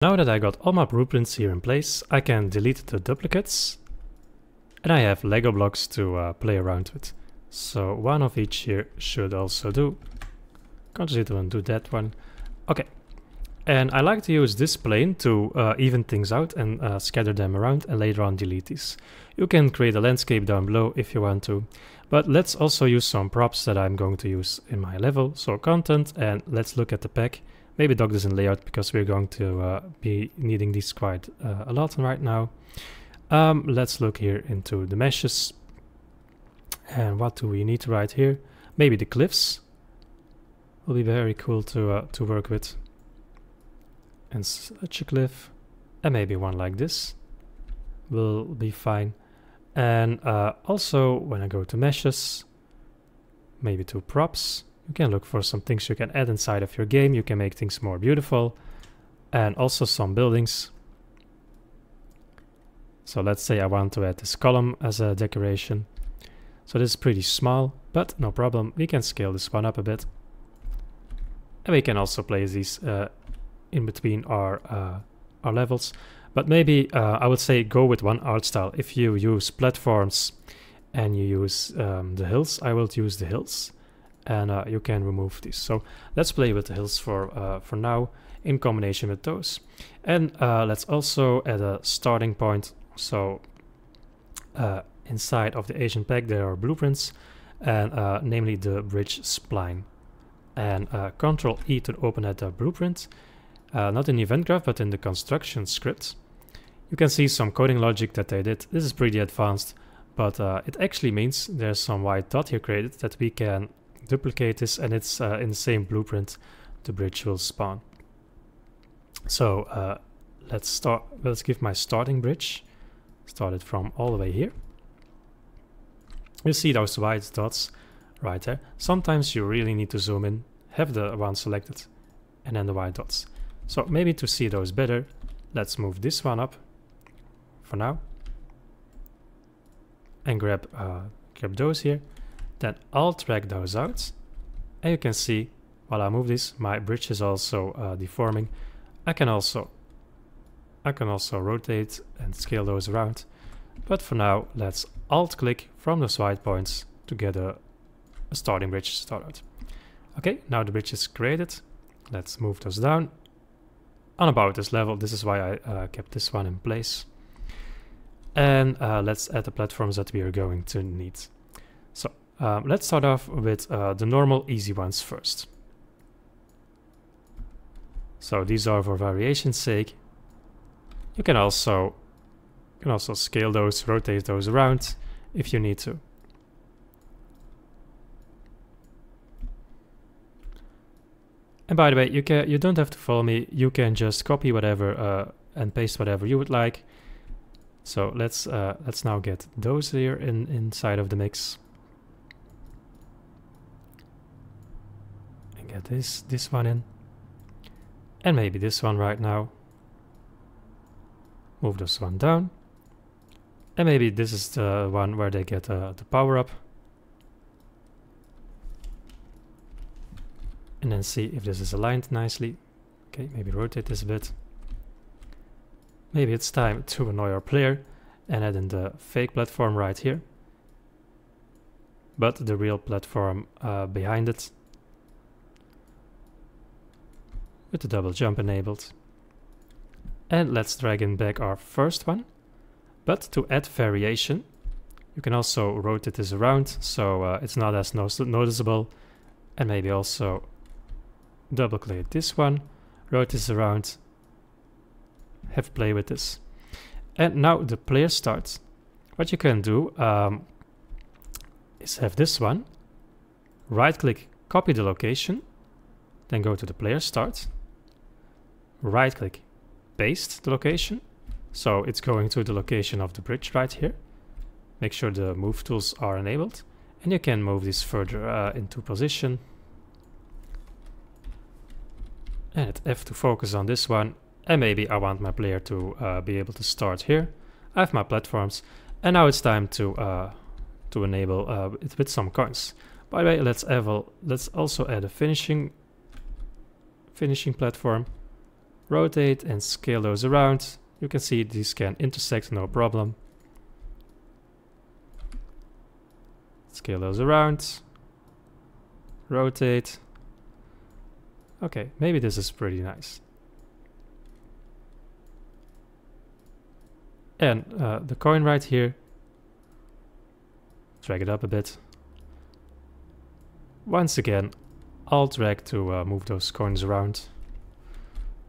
Now that I got all my blueprints here in place, I can delete the duplicates and I have Lego blocks to play around with. So one of each here should also do. Consider and do that one. Okay. And I like to use this plane to even things out and scatter them around and later on delete these. You can create a landscape down below if you want to. But let's also use some props that I'm going to use in my level. So content, and let's look at the pack. Maybe dock this in layout because we're going to be needing these quite a lot right now. Let's look here into the meshes. And what do we need right here? Maybe the cliffs will be very cool to work with. And such a cliff, and maybe one like this will be fine. And also when I go to meshes, maybe to props, you can look for some things you can add inside of your game. You can make things more beautiful, and also some buildings. So let's say I want to add this column as a decoration. So this is pretty small, but no problem. We can scale this one up a bit. And we can also place these in between our levels. But maybe I would say go with one art style. If you use platforms and you use the hills, I will use the hills. And you can remove these. So let's play with the hills for now in combination with those. And let's also add a starting point. So inside of the Asian pack there are blueprints, and namely the bridge spline. And Ctrl E to open that blueprint, not in the event graph but in the construction script. You can see some coding logic that they did. This is pretty advanced, but it actually means there's some white dot here created that we can duplicate this, and it's in the same blueprint the bridge will spawn. So let's give my starting bridge. Start it from all the way here. You see those white dots right there. Sometimes you really need to zoom in, have the one selected, and then the white dots. So maybe to see those better, let's move this one up for now. And grab those here. Then I'll drag those out. And you can see, while I move this, my bridge is also deforming. I can also rotate and scale those around. But for now, let's Alt-click from those white points to get a starting bridge started. Okay, now the bridge is created. Let's move those down on about this level. This is why I kept this one in place. And let's add the platforms that we are going to need. So let's start off with the normal easy ones first. So these are for variation's sake. You can also scale those, rotate those around if you need to. And by the way, you don't have to follow me. You can just copy whatever and paste whatever you would like. So let's now get those here inside of the mix. And get this one in. And maybe this one right now. Move this one down. And maybe this is the one where they get the power up. And then see if this is aligned nicely. Okay, maybe rotate this a bit. Maybe it's time to annoy our player and add in the fake platform right here. But the real platform behind it. With the double jump enabled. And let's drag in back our first one. But to add variation, you can also rotate this around so it's not as noticeable. And maybe also double click this one, rotate this around, have play with this. And now the player starts. What you can do is have this one, right click, copy the location, then go to the player start, right click, paste the location. So it's going to the location of the bridge right here. Make sure the move tools are enabled. And you can move this further into position. And hit F to focus on this one. And maybe I want my player to be able to start here. I have my platforms. And now it's time to enable it with some coins. By the way, let's also add a finishing platform. rotate and scale those around. You can see these can intersect, no problem. Scale those around, rotate. Okay, maybe this is pretty nice. And the coin right here, drag it up a bit. Once again, Alt drag to move those coins around.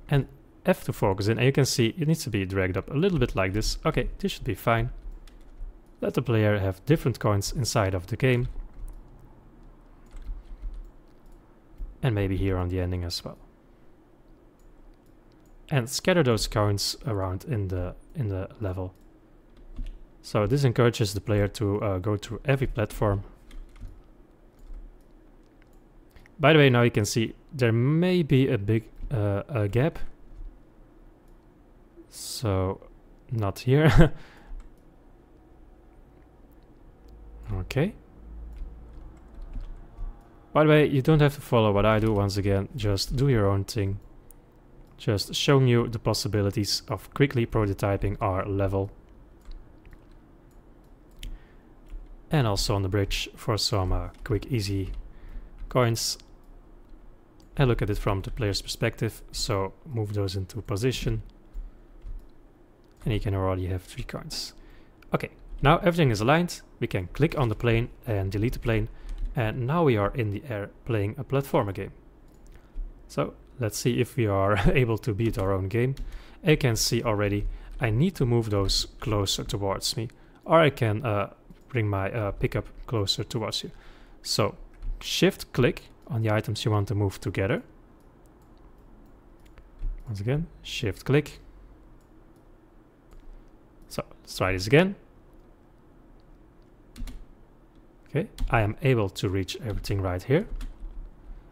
And F to focus in, and you can see it needs to be dragged up a little bit like this. Okay, this should be fine. Let the player have different coins inside of the game. And maybe here on the ending as well. And scatter those coins around in the level. So this encourages the player to go through every platform. By the way, now you can see there may be a big a gap. So not here. Okay. By the way, you don't have to follow what I do once again, just do your own thing. Just showing you the possibilities of quickly prototyping our level. And also on the bridge for some quick, easy coins. And look at it from the player's perspective, so move those into position. And you can already have 3 coins. Okay, now everything is aligned. We can click on the plane and delete the plane. And now we are in the air playing a platformer game. So let's see if we are able to beat our own game. You can see already I need to move those closer towards me. Or I can bring my pickup closer towards you. So shift click on the items you want to move together. Once again, shift click. So let's try this again. Okay, I am able to reach everything right here.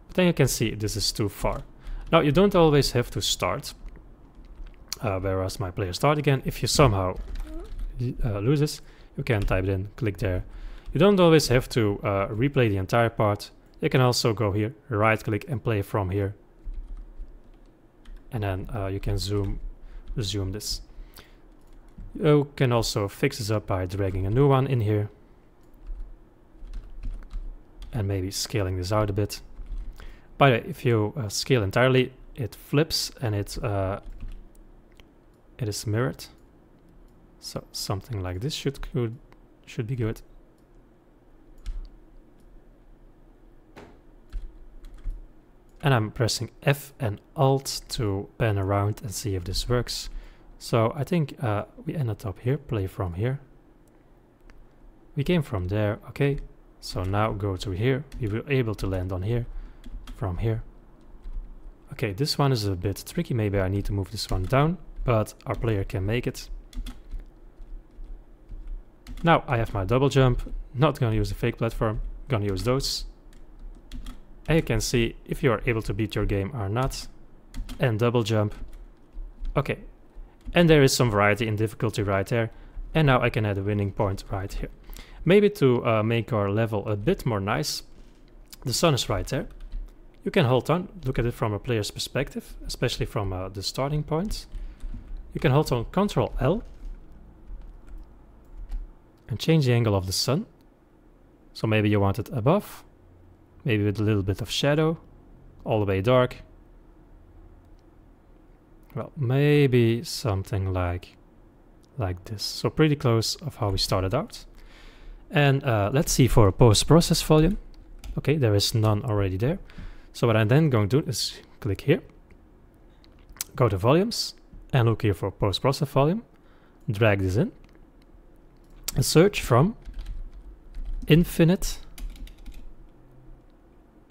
But then you can see this is too far. Now you don't always have to start. Whereas my player start again. If you somehow lose this, you can type it in, click there. You don't always have to replay the entire part. You can also go here, right click and play from here. And then you can resume this. You can also fix this up by dragging a new one in here. And maybe scaling this out a bit. By the way, if you scale entirely, it flips and it is mirrored. So something like this should be good. And I'm pressing F and Alt to pan around and see if this works. So I think we ended up here, play from here. We came from there, okay. So now go to here, we were able to land on here, from here. Okay, this one is a bit tricky, maybe I need to move this one down, but our player can make it. Now I have my double jump, not gonna use the fake platform, gonna use those. And you can see if you are able to beat your game or not. And double jump. Okay, and there is some variety in difficulty right there. And now I can add a winning point right here. Maybe to make our level a bit more nice, the sun is right there. You can hold on, look at it from a player's perspective, especially from the starting point. You can hold on Ctrl L and change the angle of the sun. So maybe you want it above, maybe with a little bit of shadow, all the way dark. Well, maybe something like this. So pretty close of how we started out. And let's see for a post-process volume. Okay, there is none already there. So what I'm then going to do is click here, go to volumes, and look here for post-process volume. Drag this in, and search from infinite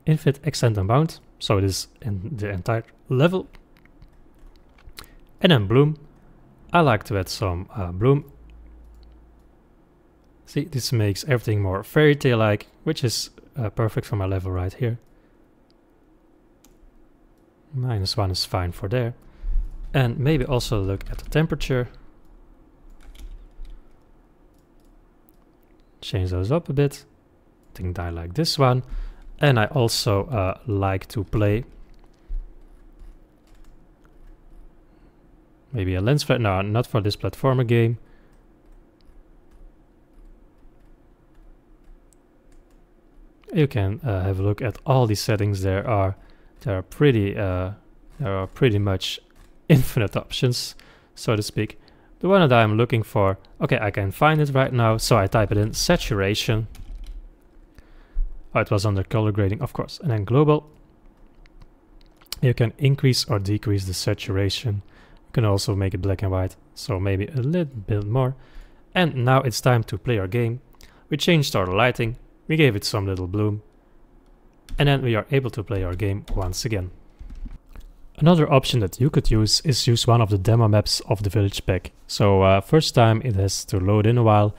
extend and bound. So it is in the entire level. And then bloom. I like to add some bloom. See, this makes everything more fairy tale-like, which is perfect for my level right here. -1 is fine for there. And maybe also look at the temperature. Change those up a bit. I think I like this one. And I also like to play Maybe a lens flare. No, not for this platformer game. You can have a look at all these settings. There are pretty much infinite options, so to speak. The one that I'm looking for, okay, I can find it right now, so I type it in saturation. Oh, it was under color grading, of course, and then global. You can increase or decrease the saturation. You can also make it black and white, so maybe a little bit more. And now it's time to play our game. We changed our lighting, we gave it some little bloom, and then we are able to play our game once again. Another option that you could use is use one of the demo maps of the village pack. So first time it has to load in a while.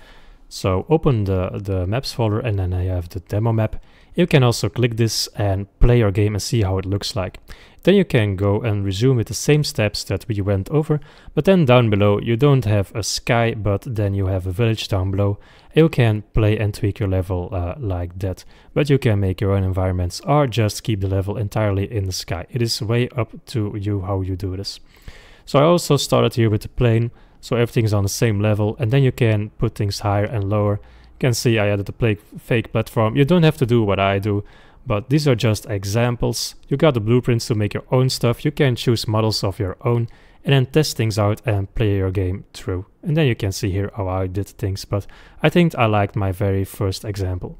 So open the maps folder and then I have the demo map. You can also click this and play your game and see how it looks like. Then you can go and resume with the same steps that we went over, but then down below you don't have a sky, but then you have a village down below. You can play and tweak your level like that, but you can make your own environments or just keep the level entirely in the sky. It is way up to you how you do this. So I also started here with the plane, so everything's on the same level, and then you can put things higher and lower. You can see I added a fake platform. You don't have to do what I do, but these are just examples. You got the blueprints to make your own stuff. You can choose models of your own and then test things out and play your game through. And then you can see here how I did things, but I think I liked my very first example.